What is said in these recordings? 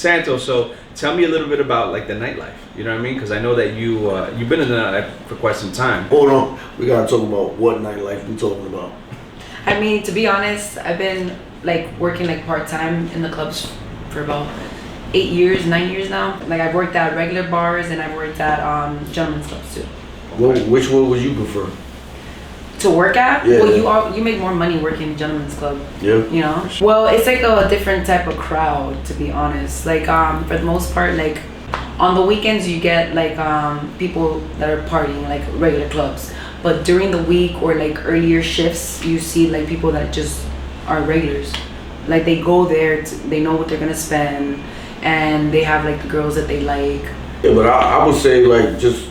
Santos, so tell me a little bit about like the nightlife. You know what I mean? Because I know that you've been in the nightlife for quite some time. Hold on, we gotta talk about what nightlife we talking about. I mean, to be honest, I've been like working like part-time in the clubs for about 8 years, 9 years now. Like I've worked at regular bars and I've worked at gentlemen's clubs too. Which one would you prefer? To work at? Yeah. Well, you make more money working in a gentleman's club. Yeah. You know? Well, it's like a different type of crowd, to be honest. Like for the most part, like on the weekends you get like people that are partying, like regular clubs. But during the week or like earlier shifts, you see like people that just are regulars. Like they go there, they know what they're gonna spend, and they have like the girls that they like. Yeah, but I would say like just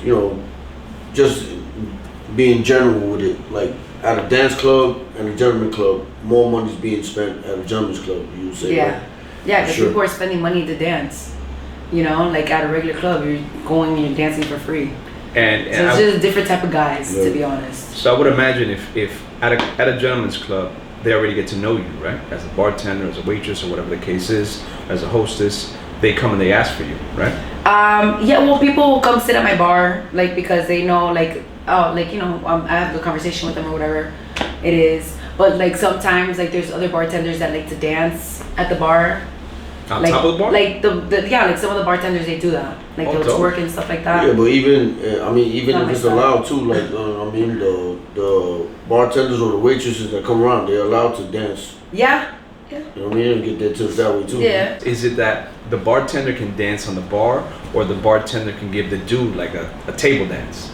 being general with it, like at a dance club and a gentleman club, more money's being spent at a gentleman's club. You would say? Yeah, yeah, because Sure. people are spending money to dance. You know, like at a regular club, you're going and you're dancing for free. And So it's just a different type of guys, Yeah. to be honest. so I would imagine if at a gentleman's club, they already get to know you, right? As a bartender, as a waitress, or whatever the case is, as a hostess, they come and they ask for you, right? Yeah, well, people will come sit at my bar, like because they know, like, oh, like I have the conversation with them or whatever it is. But like sometimes, like there's other bartenders that like to dance at the bar. On Like, top of the bar? like like some of the bartenders, they do that. Like Oh, they'll dope. twerk and stuff like that. Yeah, but even Not if it's myself. allowed too, like the bartenders or the waitresses that come around, they're allowed to dance. Yeah. You know what I mean? And get their tips that way too. Yeah. Is it that the bartender can dance on the bar, or the bartender can give the dude like a table dance?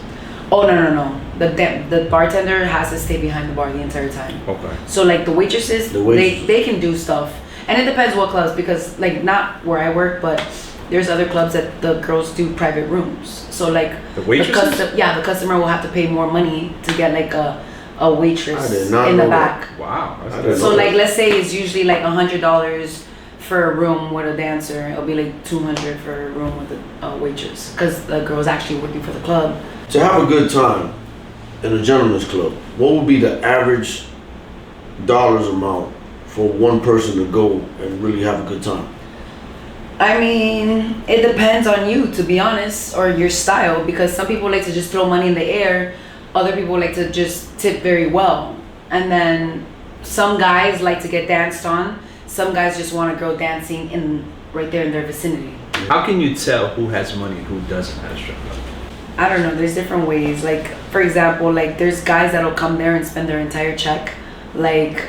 Oh no. The bartender has to stay behind the bar the entire time. Okay. So like the waitresses, they can do stuff, and it depends what clubs, because like not where I work, but there's other clubs that the girls do private rooms. So like The waitresses? the customer will have to pay more money to get like a waitress I did not in the know back. that. Wow. That's I good. didn't So know like that. let's say it's usually like $100 for a room with a dancer. It'll be like $200 for a room with a waitress, because the girl's actually working for the club. To have a good time in a gentleman's club, what would be the average dollars amount for one person to go and really have a good time? I mean, it depends on you, to be honest, or your style, because some people like to just throw money in the air, other people like to just tip very well. And then some guys like to get danced on, some guys just want a girl dancing right there in their vicinity. How can you tell who has money and who doesn't at a strip club? I don't know, there's different ways. Like, for example, like there's guys that'll come there and spend their entire check, like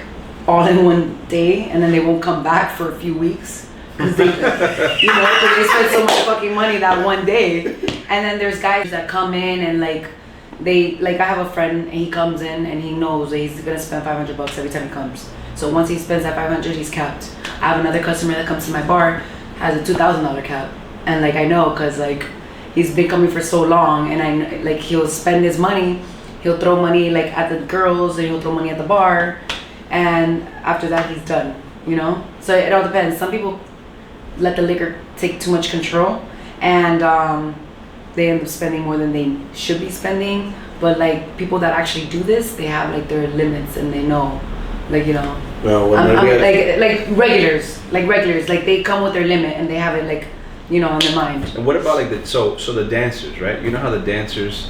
all in one day, and then they won't come back for a few weeks. Cause they, cause they spent so much fucking money that one day. And then there's guys that come in and like, I have a friend and he comes in and he knows that he's gonna spend $500 every time he comes. So once he spends that 500, he's capped. I have another customer that comes to my bar, has a $2,000 cap. And like, I know, cause like, he's been coming for so long, and I like he'll spend his money, he'll throw money like at the girls, and he'll throw money at the bar, and after that he's done, So it all depends. Some people let the liquor take too much control, and they end up spending more than they should be spending. But like people that actually do this, they have like their limits, and they know, like Well, like regulars, like they come with their limit, and they have it like on their mind. And what about like so the dancers, right? You know how the dancers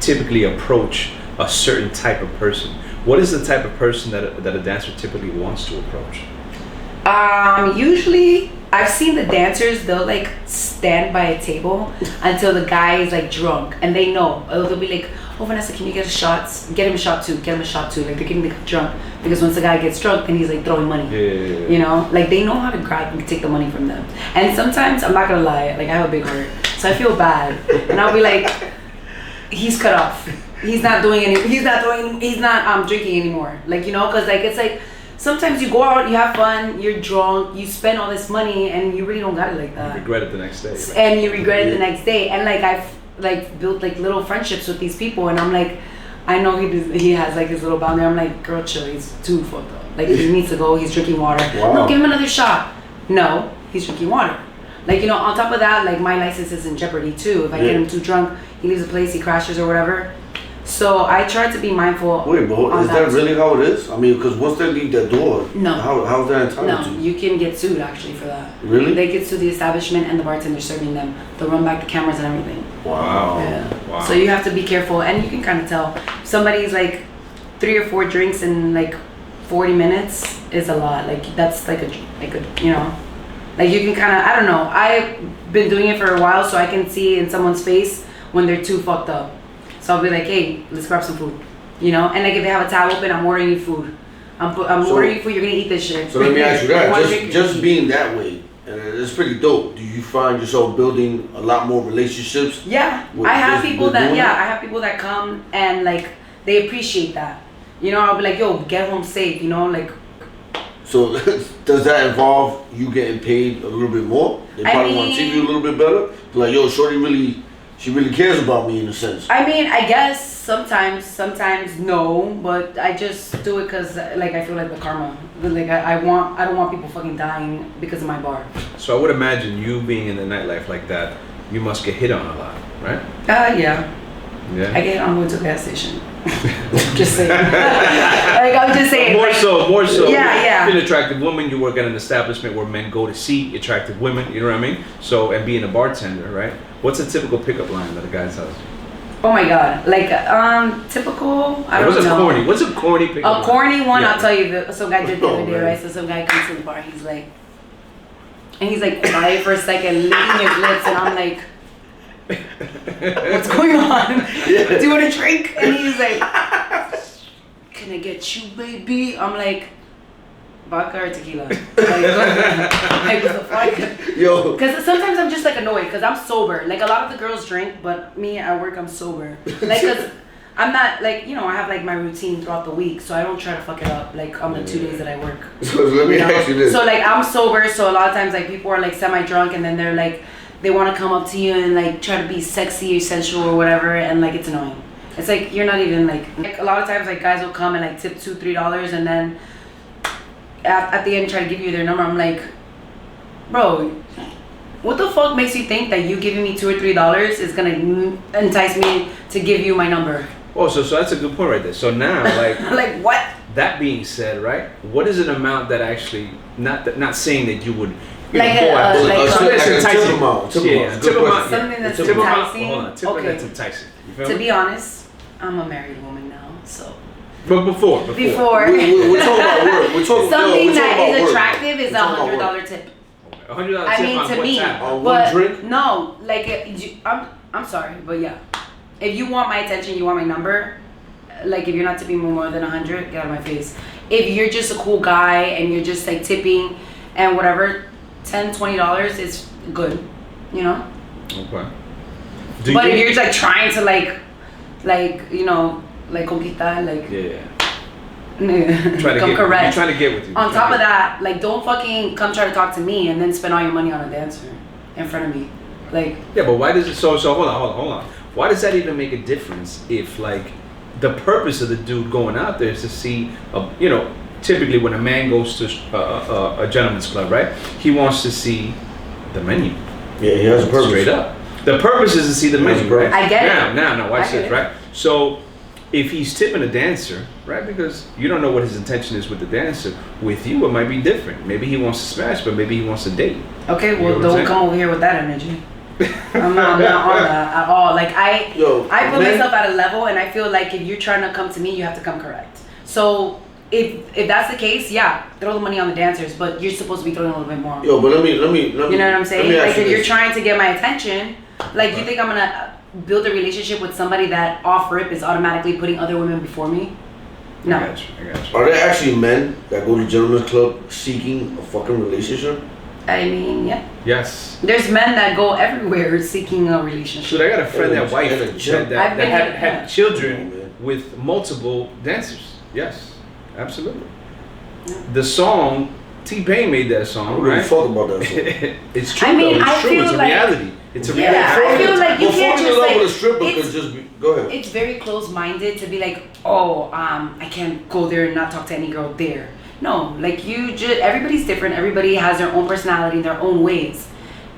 typically approach a certain type of person. What is the type of person that a dancer typically wants to approach? Usually I've seen the dancers, they'll like stand by a table until the guy is like drunk, and they know. They'll be like, oh Vanessa, can you get him a shot too, like they're getting drunk, because once the guy gets drunk, then he's like throwing money. Yeah. Like they know how to grab and take the money from them. And sometimes, I'm not gonna lie, like I have a big heart, so I feel bad, and I'll be like, he's cut off, he's not drinking anymore, like because like it's like sometimes you go out, you have fun, you're drunk, you spend all this money, and you really don't got it like that. You regret it the next day. And you regret it the next day. And like I've like built like little friendships with these people, and I'm like, I know he has like his little boundary. I'm like, girl, chill, he's too fucked up. Like he needs to go, he's drinking water. Wow. No, give him another shot. No, he's drinking water. Like, on top of that, like my license is in jeopardy too. If I get him too drunk, he leaves the place, he crashes or whatever. So I try to be mindful. Wait, but is that really how it is? I mean, because once they leave that door, No. how's that entitled to? No, you can get sued actually for that. Really? They get sued the establishment and the bartender serving them. They'll run back the cameras and everything. Wow. Yeah. Wow. So you have to be careful, and you can kind of tell. Somebody's like 3 or 4 drinks in like 40 minutes is a lot. Like that's like a you know, like you can kind of, I don't know. I've been doing it for a while, so I can see in someone's face when they're too fucked up. So I'll be like, hey, let's grab some food, you know. And like if they have a tab open, I'm ordering you food. I'm ordering you food. You're gonna eat this shit. So let me ask you You that. wanna drink? Just being that way, and it's pretty dope. Do you find yourself building a lot more relationships? Yeah, With I have just people that doing I it? have people that come and like they appreciate that. You know, I'll be like, yo, get home safe. You know, like. So does that involve you getting paid a little bit more? They I probably want to treat you a little bit better. Like, yo, shorty she really cares about me in a sense. I mean, I guess sometimes no, but I just do it because like I feel like the karma. Like I don't want people fucking dying because of my bar. So I would imagine you being in the nightlife like that, you must get hit on a lot, right? Yeah. Yeah. I get on going to a gas station. Just saying. Like I'm just saying. More like, so. Yeah. You're an attractive woman. You work at an establishment where men go to see attractive women. You know what I mean? So, and being a bartender, right? What's a typical pickup line that a guy tells you? Oh my god. Like typical. I don't know. What's a corny pickup line? A corny one. Yeah. I'll tell you. Some guy did the other day, man. right? So some guy comes to the bar. He's like, and he's like quiet for a second, licking his lips, and I'm like. What's going on? Do you want a drink? And he's like, can I get you, baby? I'm like, vodka or tequila? Like what the fuck? Yo. Because sometimes I'm just like annoyed because I'm sober. Like a lot of the girls drink, but me at work I'm sober. Like because I'm not like, you know, I have like my routine throughout the week, so I don't try to fuck it up like on the 2 days that I work. So let me ask you this. So like I'm sober, so a lot of times like people are like semi-drunk and then they're like, they want to come up to you and like try to be sexy or sensual or whatever, and like it's annoying. It's like you're not even like a lot of times like guys will come and like tip $2-3 and then at the end try to give you their number. I'm like, bro, what the fuck makes you think that you giving me $2 or $3 is gonna entice me to give you my number? Oh, so that's a good point right there. So now, like, Like what? that being said, right? What is an amount that actually not saying that you would. You Like know, go a- after- like something a- that's like a tip enticing. amount, tip Yeah, amount. tip Good amount. question. Something that's Tip amount. enticing. Hold on, tip Okay. that's enticing. You feel To me? be honest, I'm a married woman now, so. But before. Before. We're talking about work. We're talking, Something we're talking that about is work. attractive is We're talking about $100 work. tip. $100 I tip mean, on to what me, time? On one but drink? no, like I'm sorry, but yeah, if you want my attention, you want my number. Like if you're not tipping me more than 100, get out of my face. If you're just a cool guy and you're just like tipping and whatever, $10-$20 is good, you know. Okay. But if you're like trying to like you know, like conquistar, like Yeah. come You're correct. trying to get with you. On top of that, like don't fucking come try to talk to me and then spend all your money on a dancer in front of me. Like Yeah, but why does it? So hold on. Why does that even make a difference if like the purpose of the dude going out there is to see, you know, typically when a man goes to a gentleman's club, right? He wants to see the menu. Yeah, he has a purpose. Straight up. The purpose is to see the menu, right? I get it. Now, watch I get this, it. right? So, if he's tipping a dancer, right? Because you don't know what his intention is with the dancer. With you, it might be different. Maybe he wants to smash, but maybe he wants to date. okay, You know well what I'm don't saying? come over here with that energy. I'm not on that at all. Like I put man, myself at a level, and I feel like if you're trying to come to me, you have to come correct. So if that's the case, yeah, throw the money on the dancers, but you're supposed to be throwing a little bit more. Yo, but let me. You know what I'm saying? Like if you're trying. trying to get my attention, like you think I'm gonna build a relationship with somebody that off rip is automatically putting other women before me? No. I got you. Are there actually men that go to gentlemen's club seeking a fucking relationship? I mean, yeah. Yes. There's men that go everywhere seeking a relationship. So I got a friend And that wife and a that, gym. that, I've that been- had, yeah. had children Oh, man. with multiple dancers. Yes, absolutely. Yeah. The song, T-Pain made that song, I don't really right? fuck about that song. It's true I mean, though. It's I true. feel It's a like- reality. It's a Yeah, reality. I feel like you Before can't in just, love like, with a stripper it's- could just be. Go ahead. It's very close-minded to be like, oh, I can't go there and not talk to any girl there. No, like you just, everybody's different. Everybody has their own personality, their own ways.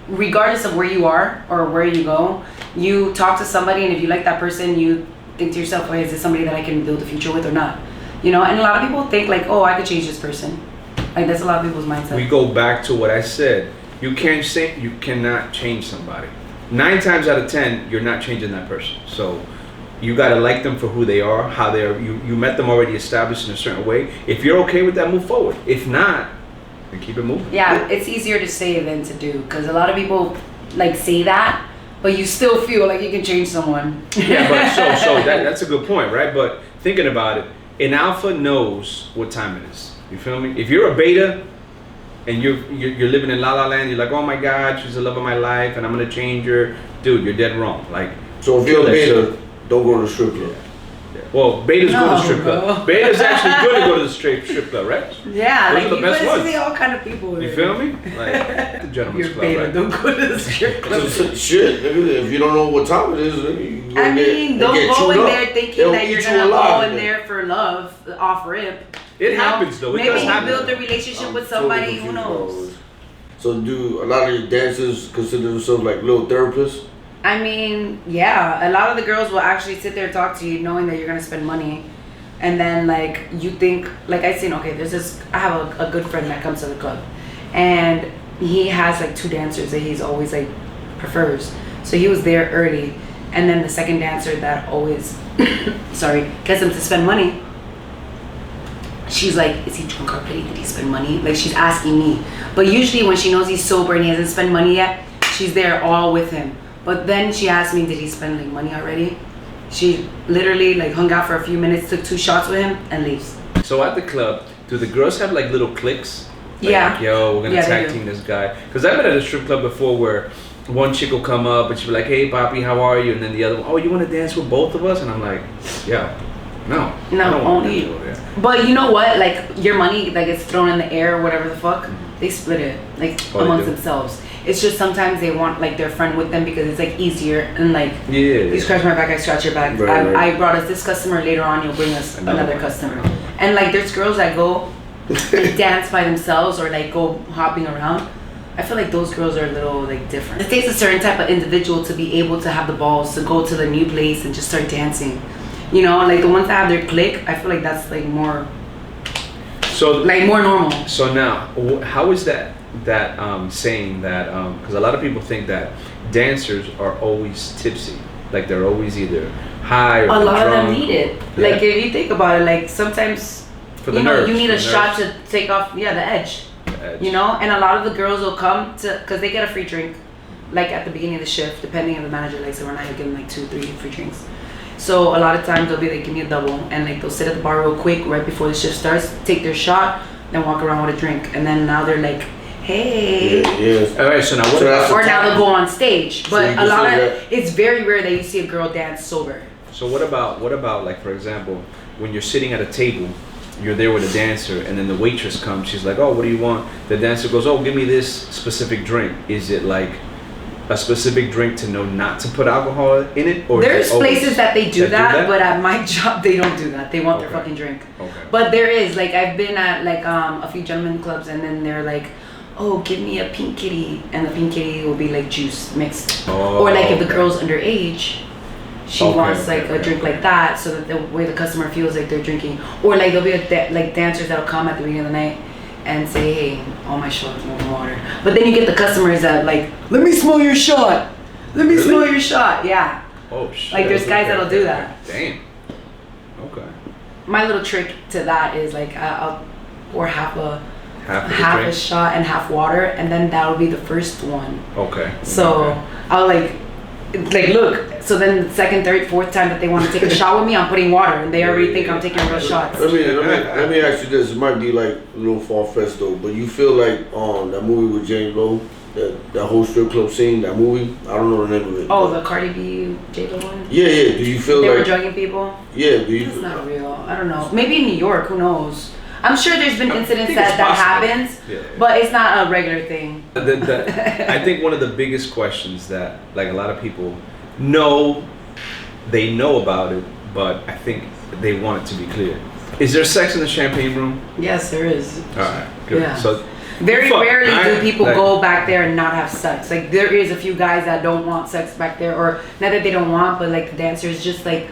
Regardless of where you are or where you go, you talk to somebody, and if you like that person, you think to yourself, "Oh, is this somebody that I can build a future with or not?" You know, and a lot of people think like, "Oh, I could change this person." Like that's a lot of people's mindset. We go back to what I said. You cannot change somebody. 9 times out of 10, you're not changing that person. So you gotta like them for who they are, how they are. You met them already established in a certain way. If you're okay with that, move forward. If not, then keep it moving. Yeah, it's easier to say than to do because a lot of people like say that, but you still feel like you can change someone. Yeah, but so that's a good point, right? But thinking about it, an alpha knows what time it is. You feel me? If you're a beta and you're living in La La Land, you're like, oh my God, she's the love of my life, and I'm gonna change her, dude. You're dead wrong. Like, so if you're a beta, don't go to the strip club. yeah. Well, betas go to the strip club. Bro. Betas actually good to go to the strip club, right? Yeah, Those like are the you best guys ones. see all kind of people. You feel me? Like the gentleman's You're club, beta, right? don't go to the strip club. Shit, nigga, if you don't know what time it is, you I mean, don't go in there thinking They'll that you're eat you gonna alive go in in there. there for love, off rip. It You know? happens though. It Maybe does you happen. build a relationship with somebody. Who knows? So do a lot of your dancers consider themselves like little therapists? I mean, yeah, a lot of the girls will actually sit there and talk to you knowing that you're gonna spend money. And then like you think, like I seen, okay, there's this, I have a good friend that comes to the club and he has like 2 dancers that he's always like prefers. So he was there early and then the second dancer that always, sorry, gets him to spend money. She's like, is he drunk already? Did he spend money? Like she's asking me. But usually when she knows he's sober and he hasn't spent money yet, she's there all with him. But then she asked me, did he spend like money already? She literally like hung out for a few minutes, took 2 shots with him and leaves. So at the club, do the girls have like little cliques? Like, Yeah. Yo, we're gonna Yeah, they tag do. team this guy. Because I've been at a strip club before where one chick will come up and she'll be like, hey, Papi, how are you? And then the other one, oh, you want to dance with both of us? And I'm like, yeah, no. I No, don't wanna only dance you. with her. But you know what? Like your money that gets thrown in the air or whatever the fuck, they split it like Oh, they amongst do? themselves. It's just sometimes they want like their friend with them because it's like easier and like Yeah. you scratch my back, I scratch your back. Right. I brought us this customer, later on you'll bring us another one. customer. And like there's girls that go and dance by themselves or like go hopping around. I feel like those girls are a little like different. It takes a certain type of individual to be able to have the balls to go to the new place and just start dancing. You know, like the ones that have their clique, I feel like that's like more So more normal. So now, how is that saying that? Because a lot of people think that dancers are always tipsy, like they're always either high or A lot of them drunk. need it. Yeah. Like if you think about it, like sometimes For the you know nerves, you need for a the shot nerves. to take off the edge. Edge. You know, and a lot of the girls will come to because they get a free drink, like at the beginning of the shift, depending on the manager likes it or not. You give them like 2, 3 free drinks. So a lot of times they'll be like, give me a double, and like they'll sit at the bar real quick right before the shift starts, take their shot, then walk around with a drink, and then now they're like, hey. Yes. All right. So now what? So that's- Or now they'll go on stage, So but you a can lot say of that- it's very rare that you see a girl dance sober. So what about like, for example, when you're sitting at a table, you're there with a dancer, and then the waitress comes. She's like, "Oh, what do you want?" The dancer goes, "Oh, give me this specific drink." Is it like a specific drink to know not to put alcohol in it, or is There's it always places that they do that, but that? at my job they don't do that. They want their Okay. fucking drink. Okay. But there is like I've been at like a few gentlemen clubs, and then they're like, "Oh, give me a pink kitty," and the pink kitty will be like juice mixed. Oh, Or like if the okay. girl's underage, she Okay, wants okay, like a okay, drink okay. like that, so that the way the customer feels like they're drinking. Or like there'll be like dancers that'll come at the beginning of the night and say, "Hey, all my shots, no water." But then you get the customers that like, "Let me smell your shot. Let me Really? smell your shot." Yeah. Oh shit. Like, there's guys that'll do that. Damn. Okay. My little trick to that is like I'll pour half Half of the a drink. shot and half water, and then that'll be the first one. Okay. So Okay. I'll like look. So then the second, third, fourth time that they want to take a shot with me, I'm putting water, and they already think I'm taking real shots. Let me ask you this. It might be like a little far-fetched though, but you feel like that movie with James Lowe, that whole strip club scene, that movie, I don't know the name of it. Oh, but- the Cardi B, J-Lo one. Yeah. Do you feel They were like? drugging people. Yeah. Do you? That's not real. I don't know. Maybe in New York. Who knows? I'm sure there's been I incidents think it's that possible. happens, Yeah. but it's not a regular thing. I think one of the biggest questions that like a lot of people know, they know about it, but I think they want it to be clear. Is there sex in the champagne room? Yes, there is. All right, good. Yeah. So Very fuck, rarely do I- people like- go back there and not have sex. Like there is a few guys that don't want sex back there, or not that they don't want, but like the dancers just like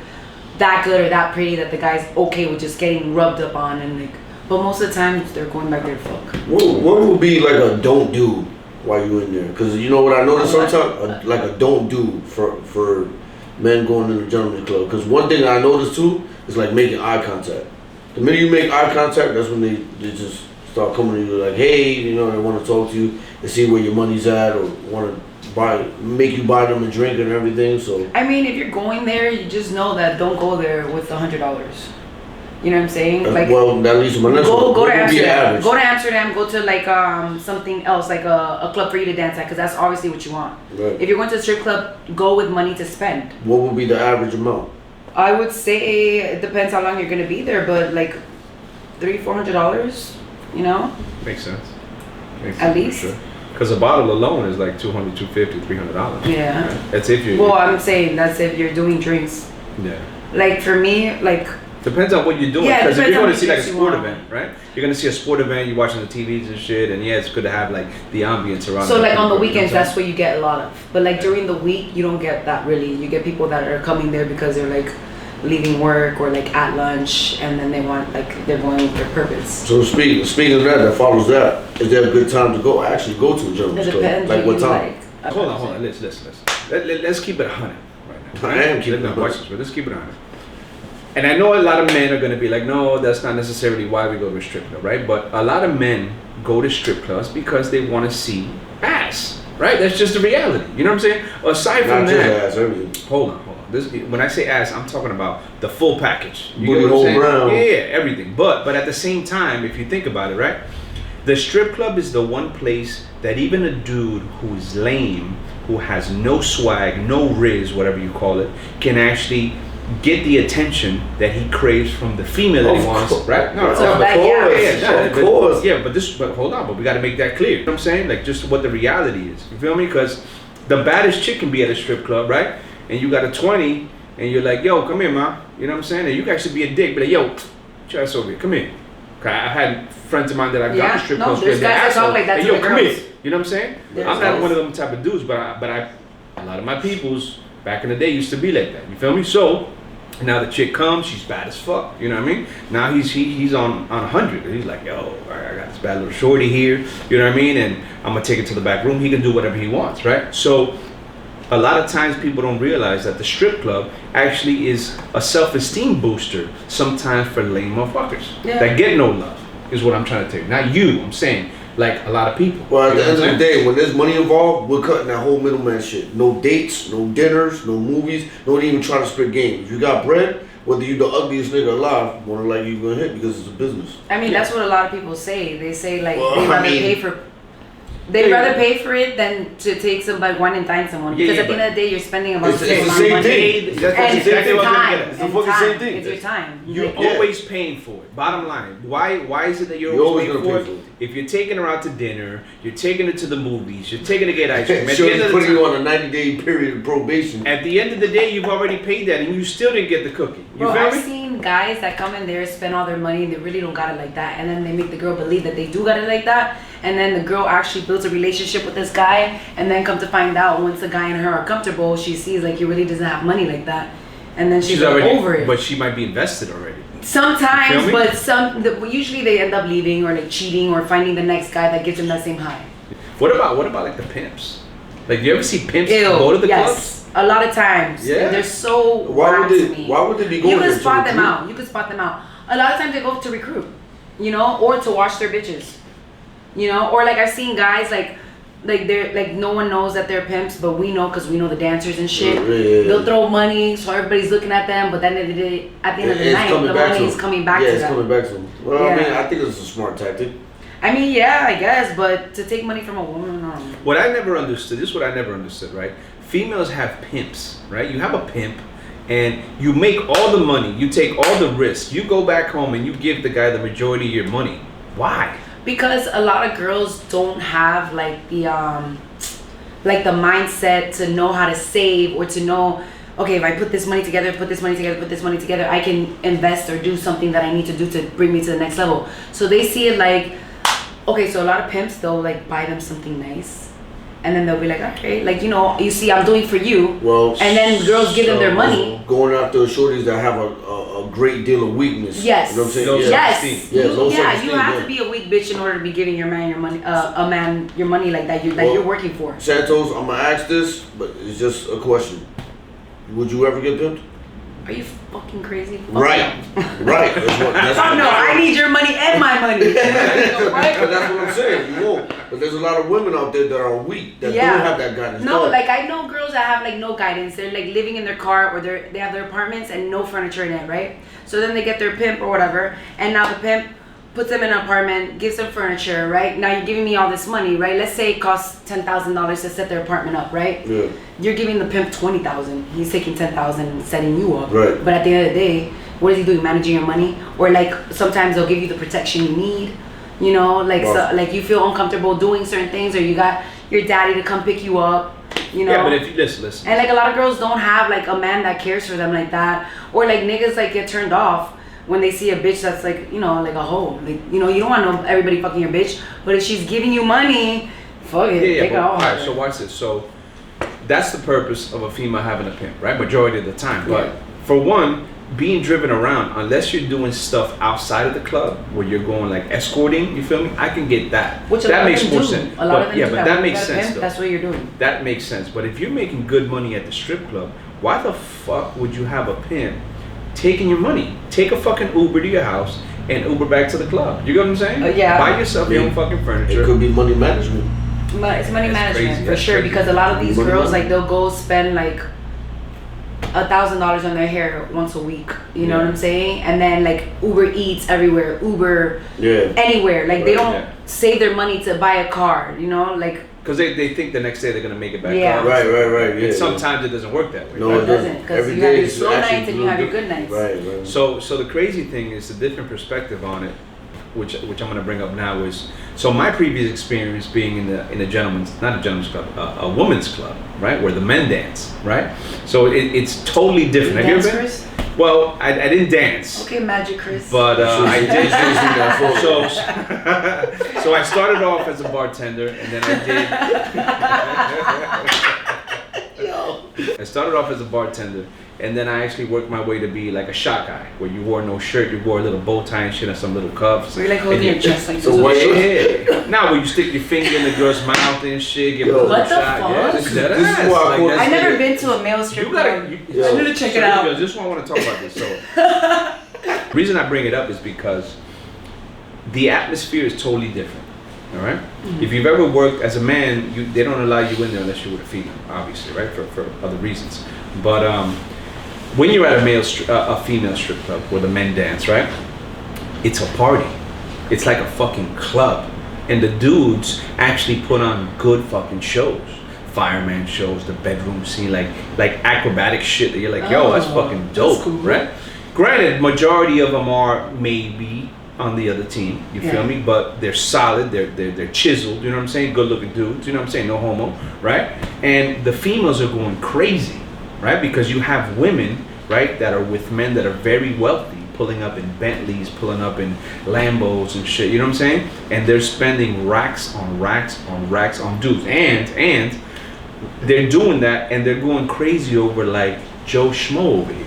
that good or that pretty that the guy's okay with just getting rubbed up on and like. But most of the time they're going back there to fuck. What would be like a don't do while you in there? Because you know what I noticed sometimes, like a don't do for men going in the gentleman's club. Because one thing I noticed too is like making eye contact. The minute you make eye contact, that's when they just start coming to you like, hey, you know, they want to talk to you and see where your money's at, or want to make you buy them a drink and everything. So I mean, if you're going there, you just know that don't go there with $100. You know what I'm saying? Like, well, that leads to my next one. Go to Amsterdam. Go to Amsterdam. Go to like something else, like a club for you to dance at, because that's obviously what you want. Right. If you're going to a strip club, go with money to spend. What would be the average amount? I would say it depends how long you're gonna be there, but like $300-$400. You know? Makes sense. At least. Sure. Because a bottle alone is like $200, $250, $300. Yeah. Right? That's if you. Well, I'm saying that's if you're doing drinks. Yeah. Like for me, like. Depends on what you're doing. Yeah, Because if you're going to see like a you sport want. event, right? You're going to see a sport event, you're watching the TVs and shit, and yeah, it's good to have like the ambience around. So like on the people, weekends, you know what that's what you get a lot of. But like during the week, you don't get that really. You get people that are coming there because they're like leaving work or like at lunch, and then they want like they're going with their purpose. So speaking of that follows that. Is there a good time to go? Actually, go to a It gentleman's club. depends. Like what time? Like, Hold on. Let's keep it 100 right now. I am keeping it 100. Watch this, but let's keep it 100. And I know a lot of men are going to be like, no, that's not necessarily why we go to a strip club, right? But a lot of men go to strip clubs because they want to see ass, right? That's just the reality. You know what I'm saying? Aside from Not that, just ass, everything. hold on. This, when I say ass, I'm talking about the full package. You Booty get what I'm hole saying? brown. Yeah, everything. But at the same time, if you think about it, right? The strip club is the one place that even a dude who's lame, who has no swag, no riz, whatever you call it, can actually get the attention that he craves from the female that he wants, right? No, So of that- course, yeah. Of course. but hold on, but we got to make that clear. You know what I'm saying? Like just what the reality is. You feel me? Because the baddest chick can be at a strip club, right? And you got a 20, and you're like, yo, come here, ma. You know what I'm saying? And you can actually be a dick, but like, yo, your ass over here, come here. Okay, I had friends of mine that I've gone to strip clubs there's with, they're guys that talk asshole. like that Hey, to yo, the come girls. here. You know what I'm saying? There's I'm not guys. one of them type of dudes, but a lot of my peoples back in the day used to be like that. You feel me? So now the chick comes, she's bad as fuck. You know what I mean? Now he's on 100. He's like, yo, I got this bad little shorty here. You know what I mean? And I'm gonna take it to the back room. He can do whatever he wants, right? So a lot of times people don't realize that the strip club actually is a self-esteem booster sometimes for lame motherfuckers that get no love, is what I'm trying to tell you. Not you, I'm saying like a lot of people. Well, at You the know end what of I'm the saying? day, when there's money involved, we're cutting that whole middleman shit. No dates, no dinners, no movies, don't even try to split games. If you got bread, whether you the ugliest nigga alive, more than likely you're gonna hit because it's a business. I mean, that's what a lot of people say. They say like Well, they'd I rather mean- pay for. They'd rather pay for it than to take somebody one and find someone. Yeah, Because yeah, at the end of the day, you're spending about It's the the same amount same of money. thing. That's And exactly it's what I'm time. gonna get. It's the And fucking time. same thing. It's your time. You're Like, Yeah. always paying for it. Bottom line, why is it that you're You're always always paying gonna for pay it? for If you're taking her out to dinner, you're taking her to the movies, you're taking her to get ice cream. At the Sure, end of putting the you time, on a 90-day period of probation. at the end of the day, you've already paid that, and you still didn't get the cookie. You Bro, feel I've me? seen guys that come in there, spend all their money, and they really don't got it like that. And then they make the girl believe that they do got it like that. And then the girl actually builds a relationship with this guy. And then come to find out, once the guy and her are comfortable, she sees like he really doesn't have money like that. And then she's like, already over it. but she might be invested already. You Sometimes, feel me? but usually they end up leaving or like cheating or finding the next guy that gives them that same high. What about like the pimps? Like, do you ever see pimps Ew, go to the clubs? yes. A lot of times. Yeah. They're so Why would whack to they? me. Why would they be going You there can to spot them recruit? out. You can spot them out. A lot of times they go to recruit, you know, or to watch their bitches, you know, or like I've seen guys like they're like no one knows that they're pimps, but we know because we know the dancers and shit. Yeah. They'll throw money, so everybody's looking at them. But then at the end of the It's night, coming the back money to is them. coming back Yeah, to it's them. coming back to them. Well, I Yeah. mean, I think it's a smart tactic. I mean, yeah, I guess, but to take money from a woman, no. What I never understood, this is what I never understood, right? Females have pimps, right? You have a pimp and you make all the money, you take all the risk, you go back home and you give the guy the majority of your money. Why? Because a lot of girls don't have like the mindset to know how to save or to know, okay, if I put this money together, I can invest or do something that I need to do to bring me to the next level. So they see it like, okay, so a lot of pimps, they'll like buy them something nice And then they'll be like, okay, like, you know, you see, I'm doing for you. Well, and then girls give them their money. Going after shorties that have a great deal of weakness. Yes. You know what I'm saying? Low Yes. Yeah, low you self-esteem, have to be a weak bitch in order to be giving your man your money, a man your money like that you're working for. Santos, I'm gonna ask this, but it's just a question. Would you ever get pimped? Are you fucking crazy? Right. Right. Oh no, I need your money and my money. But that's what I'm saying. You won't. But there's a lot of women out there that are weak that don't have that guidance. No, like I know girls that have like no guidance. They're like living in their car or they have their apartments and no furniture in it, right? So then they get their pimp or whatever, and now the pimp puts them in an apartment, gives them furniture, right? Now you're giving me all this money, right? Let's say it costs $10,000 to set their apartment up, right? Yeah. You're giving the pimp $20,000. He's taking $10,000 and setting you up. Right. But at the end of the day, what is he doing? Managing your money? Or like sometimes they'll give you the protection you need. You know, like so, like you feel uncomfortable doing certain things, or you got your daddy to come pick you up. You know. Yeah, but if you listen. And like a lot of girls don't have like a man that cares for them like that, or like niggas like get turned off when they see a bitch that's like, you know, like a hoe. Like, you know, you don't want to know everybody fucking your bitch, but if she's giving you money, fuck it, take it off. Alright, so watch this. So that's the purpose of a female having a pimp, right? Majority of the time. But for one, being driven around, unless you're doing stuff outside of the club where you're going like escorting, you feel me? I can get that. Which that makes more sense. A lot of them yeah, do but that makes sense though. That's what you're doing. That makes sense. But if you're making good money at the strip club, why the fuck would you have a pimp taking your money? Take a fucking Uber to your house and Uber back to the club. You get what I'm saying? Yeah. Buy yourself your own fucking furniture. It could be money management. It's money management crazy. for That's sure, crazy. because a lot of these girls like they'll go spend like $1,000 on their hair once a week. You know what I'm saying? And then like Uber Eats everywhere, Uber anywhere. Like they don't save their money to buy a car. You know, like. Because they think the next day they're gonna make it back. Yeah. Right. And Yeah. sometimes it doesn't work that way. No, right? it doesn't. Because Every you have day your is slow actually nights and you have your good nights. Right. So the crazy thing is the different perspective on it, which I'm gonna bring up now is, so my previous experience being in a gentleman's, not a gentleman's club, a woman's club, right, where the men dance, right? So it's totally different. You Have dance, you ever been? Chris? Well, I didn't dance. Okay, Magic Chris. But I did. So- So I started off as a bartender, and then I started off as a bartender, and then I actually worked my way to be like a shot guy, where you wore no shirt, you wore a little bow tie and shit and some little cuffs. So you're like holding your chest like So this. what? Yeah. Now when you stick your finger in the girl's mouth and shit, give a little What the shot. fuck? Yeah, This is that's why I call I've this never nigga- been to a male strip You gotta. club. Yeah. I need to check it out. This is why I want to talk about this. So, the reason I bring it up is because the atmosphere is totally different. All right? If you've ever worked as a man, they don't allow you in there unless you're with a female, obviously, right? For other reasons. But when you're at a female strip club where the men dance, right? It's a party. It's like a fucking club, and the dudes actually put on good fucking shows. Fireman shows, the bedroom scene, like acrobatic shit that you're like, yo, that's fucking dope, that's cool. right? Granted, majority of them are maybe on the other team, you feel me? But they're solid, they're chiseled, you know what I'm saying? Good looking dudes, you know what I'm saying? No homo, right? And the females are going crazy, right? Because you have women, right, that are with men that are very wealthy, pulling up in Bentleys, pulling up in Lambos and shit, you know what I'm saying? And they're spending racks on racks on racks on dudes. And they're doing that and they're going crazy over like Joe Schmo over here.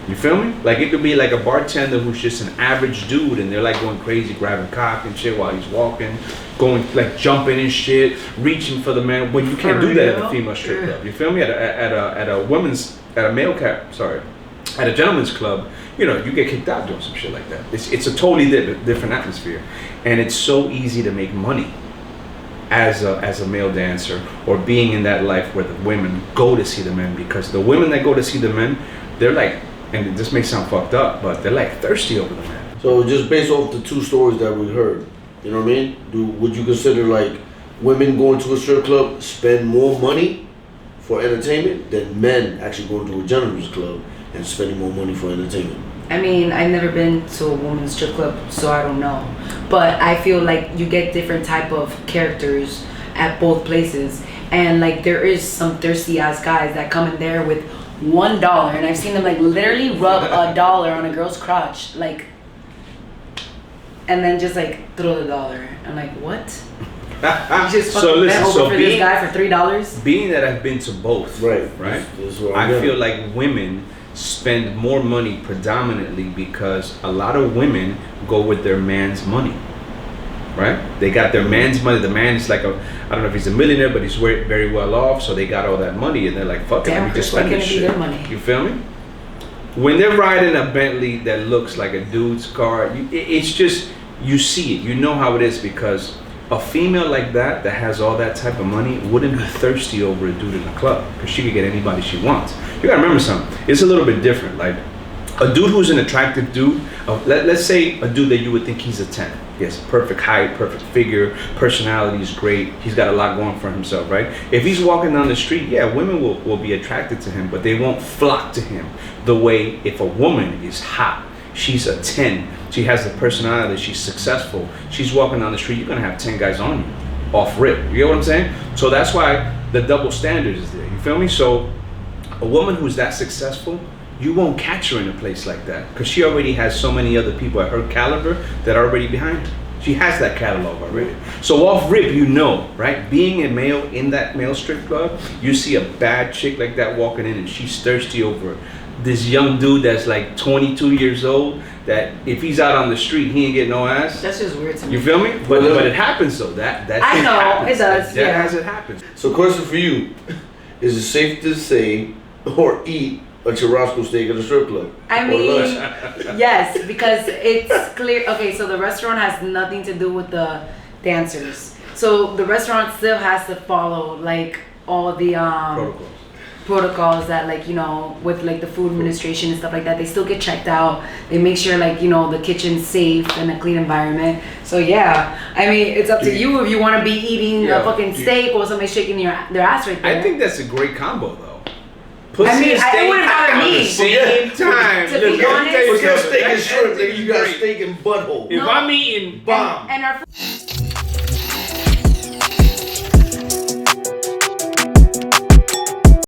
You feel me? Like it could be like a bartender who's just an average dude and they're like going crazy, grabbing cock and shit while he's walking, going like jumping and shit, reaching for the man. When you can't do that at a female strip club. You feel me? At a gentleman's club, you know, you get kicked out doing some shit like that. It's a totally different atmosphere, and it's so easy to make money as a male dancer or being in that life where the women go to see the men, because the women that go to see the men, they're like, and this may sound fucked up, but they're like thirsty over the man. So just based off the two stories that we heard, you know what I mean? Would you consider like women going to a strip club spend more money for entertainment than men actually going to a gentleman's club and spending more money for entertainment? I mean, I've never been to a woman's strip club, so I don't know. But I feel like you get different type of characters at both places. And like there is some thirsty ass guys that come in there with $1, and I've seen them like literally rub $1 on a girl's crotch, like, and then just like throw the dollar. I'm like, what? You just So fucking listen, bent so over for this guy for $3. being that I've been to both, Right. right? This is what I I'm feel like women spend more money predominantly because a lot of women go with their man's money, right? They got their man's money. The man is like I don't know if he's a millionaire, but he's very well off, so they got all that money, and they're like, fuck it, let me just spend this shit. Their money. You feel me? When they're riding a Bentley that looks like a dude's car, it's just, you see it. You know how it is, because a female like that has all that type of money wouldn't be thirsty over a dude in the club, because she could get anybody she wants. You gotta remember something. It's a little bit different. Like a dude who's an attractive dude, let's say a dude that you would think he's a 10. Yes, perfect height, perfect figure, personality is great. He's got a lot going for himself, right? If he's walking down the street, yeah, women will be attracted to him, but they won't flock to him the way if a woman is hot. She's a 10. She has the personality. She's successful. She's walking down the street. You're going to have 10 guys on you off rip. You get what I'm saying? So that's why the double standard is there. You feel me? So a woman who's that successful, you won't catch her in a place like that, because she already has so many other people at her caliber that are already behind her. She has that catalog already. So off rip, you know, right? Being a male in that male strip club, you see a bad chick like that walking in and she's thirsty over this young dude that's like 22 years old, that if he's out on the street, he ain't getting no ass. That's just weird to me. You feel me? But it happens though. That I know, happens. it does. That Yeah. as it happens. So, question for you: is it safe to say or eat a churrasco steak at a strip club? I Or mean, lunch? yes, because it's clear. Okay, so the restaurant has nothing to do with the dancers. So the restaurant still has to follow like all the protocols that, like, you know, with like the food administration and stuff like that. They still get checked out. They make sure, like, you know, the kitchen's safe and a clean environment. So yeah, I mean, it's up to you if you want to be eating a fucking steak or somebody shaking their ass right there. I think that's a great combo though. Pussy I mean, and steak it wouldn't bother at me. the same time. To be honest, Forget steak and That's shrimp, nigga. You got great. steak and butthole. If I'm eating bomb. and our